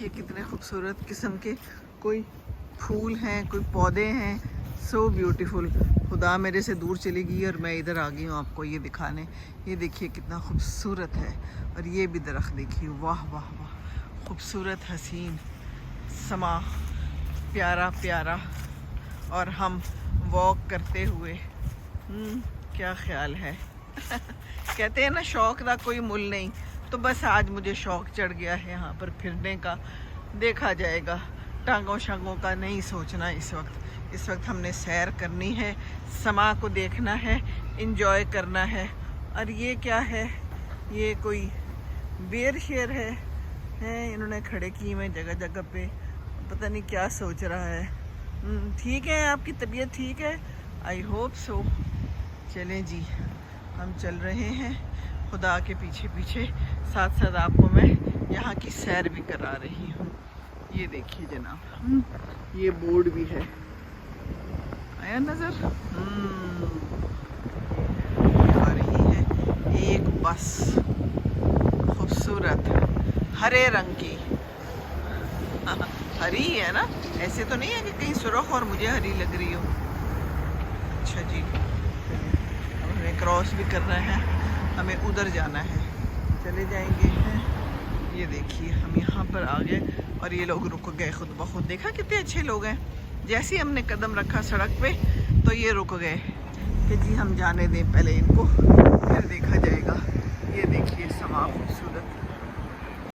देखिए कितने खूबसूरत किस्म के कोई फूल हैं, कोई पौधे हैं। So beautiful. खुदा मेरे से दूर चली गई और मैं इधर आ गई हूँ आपको ये दिखाने। ये देखिए कितना खूबसूरत है। और ये भी दरख्त देखिए, वाह वाह वाह, खूबसूरत हसीन समा, प्यारा प्यारा। और हम वॉक करते हुए, क्या ख्याल है। कहते हैं ना शौक़ का कोई मुल नहीं, तो बस आज मुझे शौक़ चढ़ गया है यहाँ पर फिरने का। देखा जाएगा, टांगों शांगों का नहीं सोचना इस वक्त हमने सैर करनी है, समा को देखना है, इंजॉय करना है। और ये क्या है, ये कोई बेर शेर है इन्होंने खड़े किए हुए जगह जगह पे, पता नहीं क्या सोच रहा है। ठीक है, आपकी तबीयत ठीक है, आई होप सो। चलें जी, हम चल रहे हैं खुदा के पीछे पीछे, साथ साथ आपको मैं यहाँ की सैर भी करा रही हूँ। ये देखिए जनाब, ये बोर्ड भी है, आया नज़र। आ रही है एक बस, खूबसूरत हरे रंग की। हरी है ना, ऐसे तो नहीं है कि कहीं सुर्ख और मुझे हरी लग रही हो। अच्छा जी, हमें क्रॉस भी करना है, हमें उधर जाना है, चले जाएंगे। ये देखिए हम यहाँ पर आ गए और ये लोग रुक गए खुद ब खुद। देखा कितने अच्छे लोग हैं, जैसे ही हमने कदम रखा सड़क पे तो ये रुक गए कि जी हम जाने दें पहले इनको, फिर देखा जाएगा। ये देखिए समा खूबसूरत।